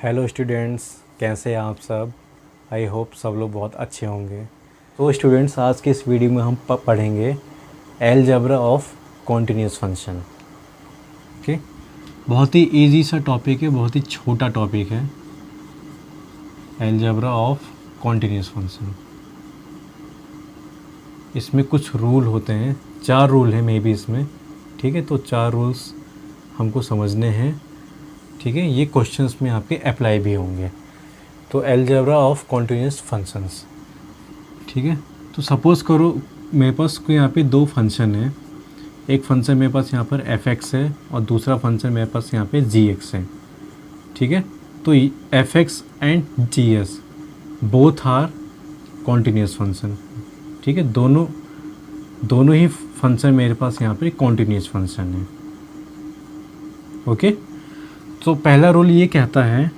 Hello students, कैसे हैं आप सब। आई होप सब लोग बहुत अच्छे होंगे। तो स्टूडेंट्स, आज के इस वीडियो में हम पढ़ेंगे algebra of continuous function. Okay, बहुत ही इजी सा टॉपिक है, बहुत ही छोटा टॉपिक है। अलजेब्रा ऑफ कॉन्टिन्यूस फंक्शन, इसमें कुछ रूल होते हैं, 4 रूल हैं मे बी इसमें। ठीक है, तो 4 रूल्स हमको समझने हैं। ठीक है, ये क्वेश्चंस में आपके अप्लाई भी होंगे। तो अलजेब्रा ऑफ कॉन्टिन्यूस फंक्शंस। ठीक है, तो सपोज़ करो मेरे पास कोई यहाँ पे 2 फंक्शन है। एक फंक्शन मेरे पास यहाँ पर f(x) है और दूसरा फंक्शन मेरे पास यहाँ पे g(x) है। ठीक है, तो f(x) and g(s) both are continuous function. ठीक है, दोनों ही फंक्शन मेरे पास यहाँ पे कॉन्टिन्यूस फंक्शन है। ओके, तो पहला रूल ये कहता है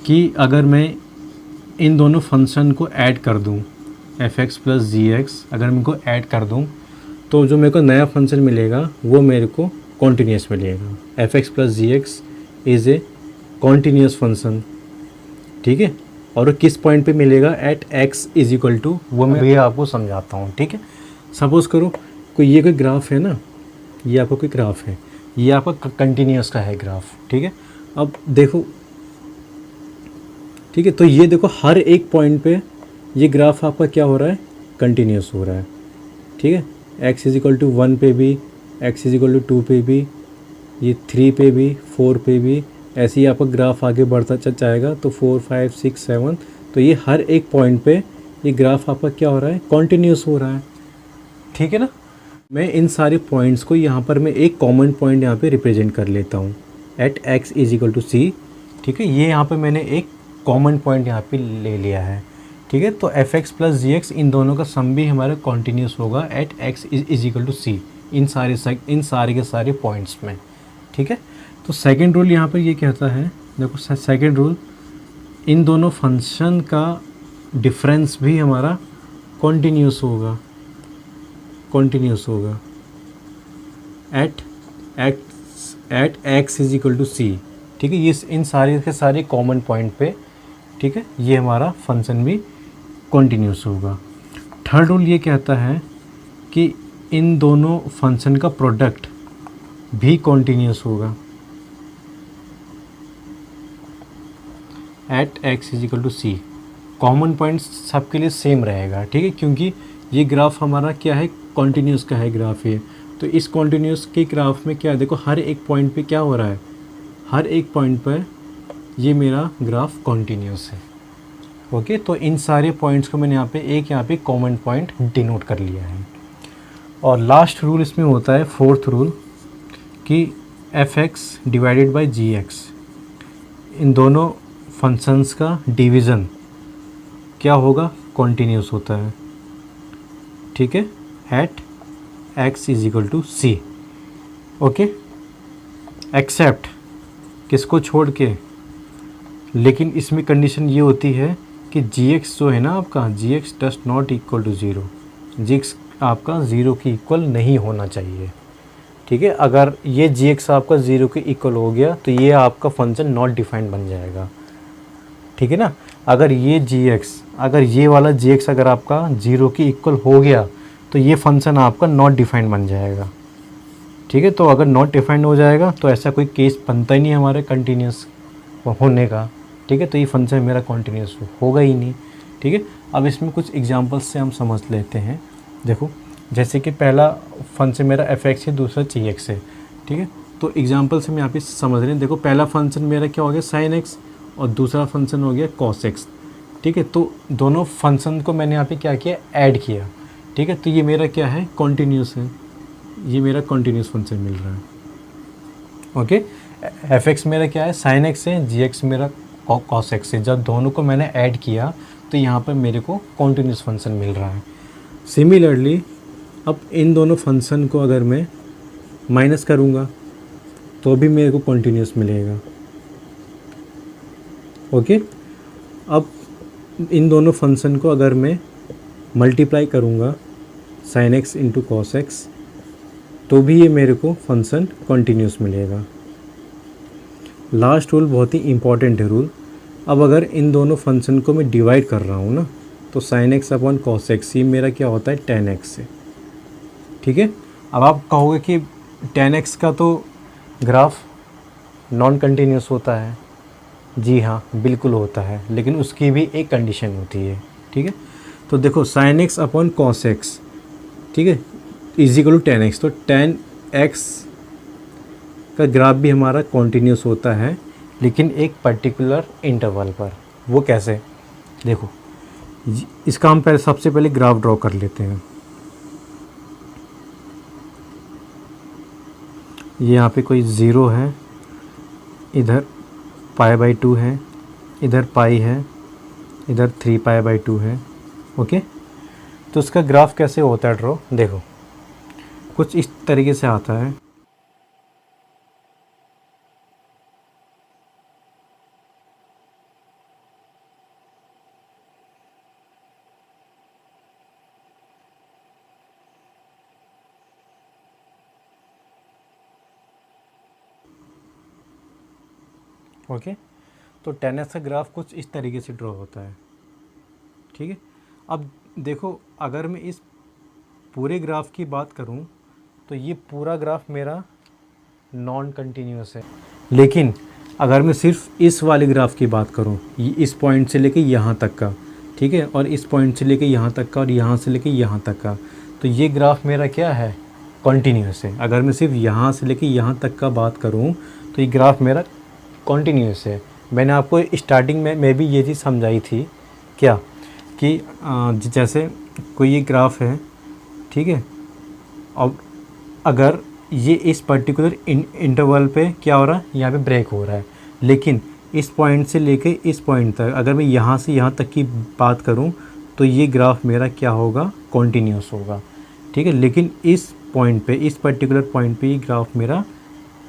कि अगर मैं इन दोनों फंक्शन को ऐड कर दूं, f(x) + g(x) अगर मैं इनको ऐड कर दूं तो जो मेरे को नया फंक्शन मिलेगा वो मेरे को कॉन्टिन्यूस मिलेगा। f(x) + g(x) is a continuous function. ठीक है, और वो किस पॉइंट पे मिलेगा, एट x = वो मैं भी आपको समझाता हूँ। ठीक है, सपोज़ करो ये कोई ग्राफ है ना, ये आपका कोई ग्राफ है, ये आपका कंटिन्यूस का है ग्राफ। ठीक है, अब देखो, ठीक है, तो ये देखो हर एक पॉइंट पे ये ग्राफ आपका क्या हो रहा है, कंटिन्यूस हो रहा है। ठीक है, x = 1 पे भी, x = 2 पे भी, ये 3 पे भी, 4 पे भी, ऐसे ही आपका ग्राफ आगे बढ़ता जाएगा। तो 4, 5, 6, 7, तो ये हर एक पॉइंट पे ये ग्राफ आपका क्या हो रहा है, कॉन्टिन्यूस हो रहा है। ठीक है ना, मैं इन सारे पॉइंट्स को यहाँ पर मैं एक कॉमन पॉइंट यहाँ पे रिप्रेजेंट कर लेता हूँ, एट x = c। ठीक है, ये यहाँ पे मैंने एक कॉमन पॉइंट यहाँ पे ले लिया है। ठीक है, तो f(x) + g(x) इन दोनों का सम भी हमारा कॉन्टिन्यूस होगा एट x = c इन सारे के सारे पॉइंट्स में। ठीक है, तो सेकंड रूल यहाँ पर ये कहता है, देखो सेकंड रूल, इन दोनों फंक्शन का डिफरेंस भी हमारा कॉन्टिन्यूस होगा एट x = c। ठीक है, ये इन सारे के सारे कॉमन पॉइंट पे, ठीक है, ये हमारा फंक्शन भी कॉन्टिन्यूस होगा। थर्ड रूल ये कहता है कि इन दोनों फंक्शन का प्रोडक्ट भी कॉन्टिन्यूस होगा at x = c। Common points सबके लिए सेम रहेगा। ठीक है, क्योंकि ये ग्राफ हमारा क्या है, कॉन्टिन्यूस का है ग्राफ है। तो इस कॉन्टिन्यूस के ग्राफ में क्या, देखो हर एक पॉइंट पे क्या हो रहा है, हर एक पॉइंट पर ये मेरा ग्राफ कॉन्टिन्यूस है। ओके, तो इन सारे पॉइंट्स को मैंने यहाँ पे कॉमन पॉइंट डिनोट कर लिया है। और लास्ट रूल इसमें होता है, फोर्थ रूल, कि f(x) / g(x) इन दोनों फंक्शंस का डिवीज़न क्या होगा, कॉन्टिन्यूस होता है। ठीक है, at x = c। Okay, except किसको छोड़ के, लेकिन इसमें कंडीशन ये होती है कि gx जो है ना आपका, gx does not equal to 0। gx आपका 0 के इक्वल नहीं होना चाहिए। ठीक है, अगर ये gx आपका 0 के इक्वल हो गया तो ये आपका फंक्शन नॉट डिफाइंड बन जाएगा। ठीक है ना, अगर ये वाला gx अगर आपका 0 के इक्वल हो गया तो ये फंक्शन आपका नॉट डिफाइंड बन जाएगा। ठीक है, तो अगर नॉट डिफाइंड हो जाएगा तो ऐसा कोई केस बनता ही नहीं हमारे कंटिन्यूस होने का। ठीक है, तो ये फंक्शन मेरा कॉन्टिन्यूस होगा ही नहीं। ठीक है, अब इसमें कुछ एग्जांपल्स से हम समझ लेते हैं। देखो, जैसे कि पहला फंक्शन मेरा f(x) है, दूसरा g(x) है। ठीक है, तो एग्जांपल से मैं यहाँ पे समझ रहे हैं। देखो, पहला फंक्शन मेरा क्या हो गया, sin x, और दूसरा फंक्शन हो गया cos x। ठीक है, तो दोनों फंक्शन को मैंने यहाँ पे क्या किया, ऐड किया। ठीक है, तो ये मेरा क्या है, कॉन्टिन्यूस है, ये मेरा कॉन्टिन्यूस फंक्शन मिल रहा है। ओके, f(x) मेरा क्या है, sin x है, g(x) मेरा cos x है। जब दोनों को मैंने ऐड किया तो यहाँ पर मेरे को कॉन्टिन्यूस फंक्शन मिल रहा है। सिमिलरली, अब इन दोनों फंक्शन को अगर मैं माइनस करूँगा तो भी मेरे को कॉन्टिन्यूस मिलेगा। ओके, अब इन दोनों फंक्शन को अगर मैं मल्टीप्लाई करूँगा, sin x × cos x, तो भी ये मेरे को फंक्शन कॉन्टिन्यूस मिलेगा। लास्ट रूल बहुत ही इंपॉर्टेंट है रूल। अब अगर इन दोनों फंक्शन को मैं डिवाइड कर रहा हूँ ना, तो sign x upon cos x ये मेरा क्या होता है, टेन एक्स से। ठीक है, अब आप कहोगे कि टेन एक्स का तो ग्राफ नॉन कंटिन्यूस होता है। जी हाँ, बिल्कुल होता है, लेकिन उसकी भी एक कंडीशन होती है। ठीक है, तो देखो sine x upon cos x, ठीक है, is equal to ten x. तो टेन एक्स का ग्राफ भी हमारा कॉन्टीन्यूस होता है, लेकिन एक पर्टिकुलर इंटरवल पर। वो कैसे, देखो इसका हम सबसे पहले ग्राफ ड्रॉ कर लेते हैं। ये यहाँ पे कोई ज़ीरो है, इधर पाई बाई टू है, इधर पाई है, इधर 3 पाई/2 है। ओके, तो उसका ग्राफ कैसे होता है ड्रॉ, देखो कुछ इस तरीके से आता है। ओके, तो 10s का ग्राफ कुछ इस तरीके से ड्रॉ होता है। ठीक है, अब देखो अगर मैं इस पूरे ग्राफ की बात करूं तो ये पूरा ग्राफ मेरा नॉन कंटिन्यूस है। लेकिन अगर मैं सिर्फ इस वाले ग्राफ की बात करूं, ये इस पॉइंट से लेके यहाँ तक का, ठीक है, और इस पॉइंट से लेके यहाँ तक का, और यहाँ से लेके यहाँ तक का, तो ये ग्राफ मेरा क्या है, कॉन्टीन्यूस है। अगर मैं सिर्फ यहाँ से लेके यहाँ तक का बात करूँ तो ये ग्राफ मेरा कॉन्टीन्यूस है। मैंने आपको स्टार्टिंग में भी ये चीज़ समझाई थी क्या, कि जैसे कोई ये ग्राफ है, ठीक है, और अगर ये इस पर्टिकुलर इंटरवल पे क्या हो रहा है, यहाँ पे ब्रेक हो रहा है, लेकिन इस पॉइंट से लेके इस पॉइंट तक अगर मैं यहाँ से यहाँ तक की बात करूँ तो ये ग्राफ मेरा क्या होगा, कॉन्टीन्यूस होगा। ठीक है, लेकिन इस पॉइंट पे, इस पर्टिकुलर पॉइंट पे ये ग्राफ मेरा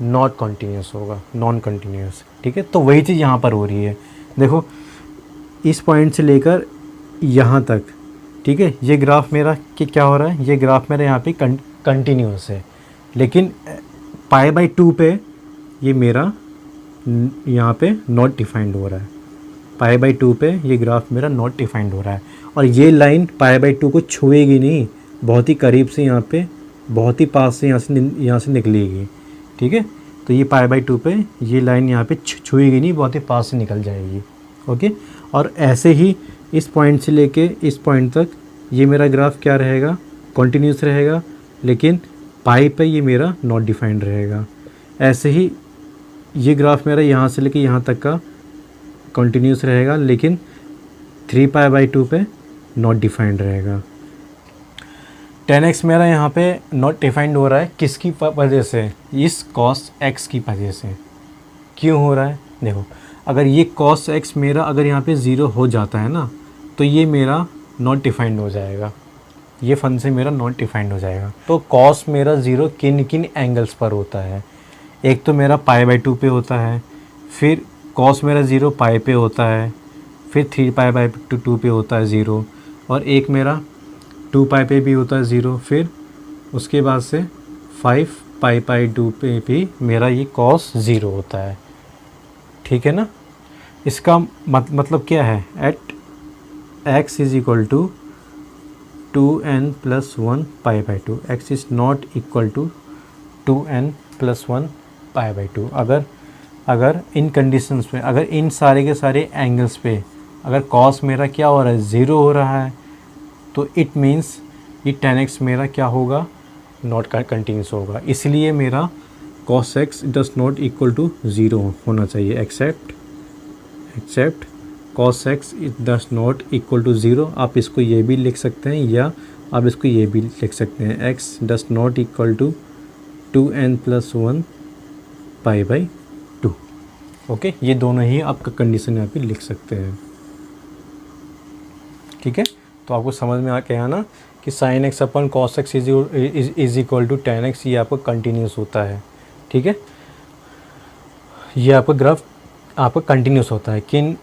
नॉट कॉन्टीन्यूस होगा, नॉन कंटिन्यूस। ठीक है, तो वही चीज़ यहाँ पर हो रही है। देखो इस पॉइंट से लेकर यहाँ तक, ठीक है, ये ग्राफ मेरा क्या हो रहा है, ये ग्राफ मेरा यहाँ पे कंटिन्यूस है, लेकिन पाई/2 पे ये मेरा यहाँ पे नॉट डिफाइंड हो रहा है। पाई/2 पे ये ग्राफ मेरा नॉट डिफाइंड हो रहा है, और ये लाइन पाई/2 को छुएगी नहीं, बहुत ही करीब से यहाँ पे, बहुत ही पास से यहाँ से निकलेगी। ठीक है, तो ये पाई/2 पे ये लाइन यहाँ पे छुएगी नहीं, बहुत ही पास से निकल जाएगी। ओके, और ऐसे ही इस पॉइंट से लेके इस पॉइंट तक ये मेरा ग्राफ क्या रहेगा, कॉन्टीन्यूस रहेगा, लेकिन पाई पे ये मेरा नॉट डिफाइंड रहेगा। ऐसे ही ये ग्राफ मेरा यहाँ से लेके यहाँ तक का कॉन्टीन्यूस रहेगा, लेकिन 3 पाई/2 पे नॉट डिफाइंड रहेगा। 10x मेरा यहाँ पे नॉट डिफाइंड हो रहा है, किसकी वजह से, इस cos x की वजह से। क्यों हो रहा है, देखो अगर ये cos x मेरा अगर यहाँ पे 0 हो जाता है ना, तो ये मेरा नॉट डिफाइंड हो जाएगा, ये फंक्शन मेरा नॉट डिफाइंड हो जाएगा। तो cos मेरा 0 किन किन एंगल्स पर होता है, एक तो मेरा पाई/2 पे होता है, फिर cos मेरा 0 पाई पे होता है, फिर 3 पाई/2 पे होता है 0, और एक मेरा 2 पाई पे भी होता है 0, फिर उसके बाद से 5 पाई/2 पे भी मेरा ये cos 0 होता है। ठीक है ना, इसका मतलब क्या है, at x is equal to 2n+1 पाई/2, x is not equal to 2n+1 पाई/2। अगर इन कंडीशंस पे, अगर इन सारे के सारे एंगल्स पे अगर cos मेरा क्या हो रहा है, 0 हो रहा है, तो इट मीन्स ये 10x मेरा क्या होगा, नॉट कंटिन्यूस होगा। इसलिए मेरा cos x does not equal to 0 होना चाहिए, except cos x does not equal to 0। आप इसको ये भी लिख सकते हैं, या आप इसको ये भी लिख सकते हैं, x does not equal to 2n+1 पाई/2। ओके, ये दोनों ही आपका कंडीशन यहाँ पे लिख सकते हैं। ठीक है, तो आपको समझ में आ गया ना कि sine x upon cos x is equal to 10x, ये आपका कंटिन्यूस होता है। ठीक है, ये आपका ग्राफ आपका कंटिन्यूस होता है। किन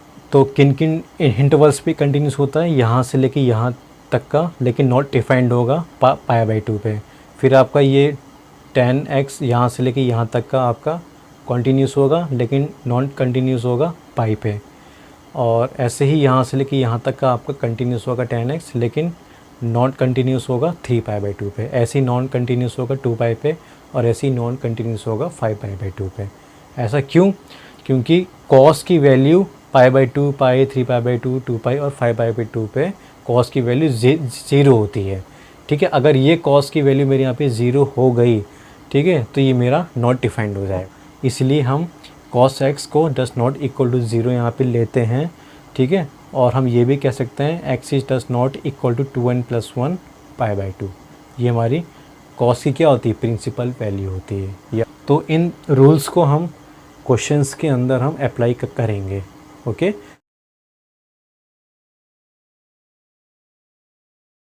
किन इंटरवल्स पे कंटिन्यूस होता है, यहाँ से लेके यहाँ तक का, लेकिन नॉट डिफाइंड होगा पाई/2 पे। फिर आपका ये 10x यहाँ से लेके यहाँ तक का आपका कॉन्टीन्यूस होगा, लेकिन नॉन कंटिन्यूस होगा पाई पे। और ऐसे ही यहाँ से लेके यहाँ तक का आपका कंटिन्यूस होगा 10x, लेकिन नॉन कंटिन्यूस होगा 3π/2 पे। ऐसे ही नॉन कंटिन्यूस होगा 2π पे, और ऐसे ही नॉन कंटिन्यूस होगा 5π/2 पे। ऐसा क्यों? क्योंकि कॉस की वैल्यू π/2, पाई, 3π/2, 2π और 5π/2 पे कॉस की वैल्यू 0 होती है। ठीक है, अगर ये कॉस की वैल्यू मेरे यहाँ पे 0 हो गई, ठीक है, तो ये मेरा नॉट डिफाइंड हो जाएगा। इसलिए हम cos x को डस नॉट इक्वल टू 0 यहाँ पे लेते हैं। ठीक है, और हम ये भी कह सकते हैं x is does not equal to 2n + 1 π/2। ये हमारी cos की क्या होती है? प्रिंसिपल वैल्यू होती है। या तो इन रूल्स को हम क्वेश्चंस के अंदर हम अप्लाई करेंगे। ओके।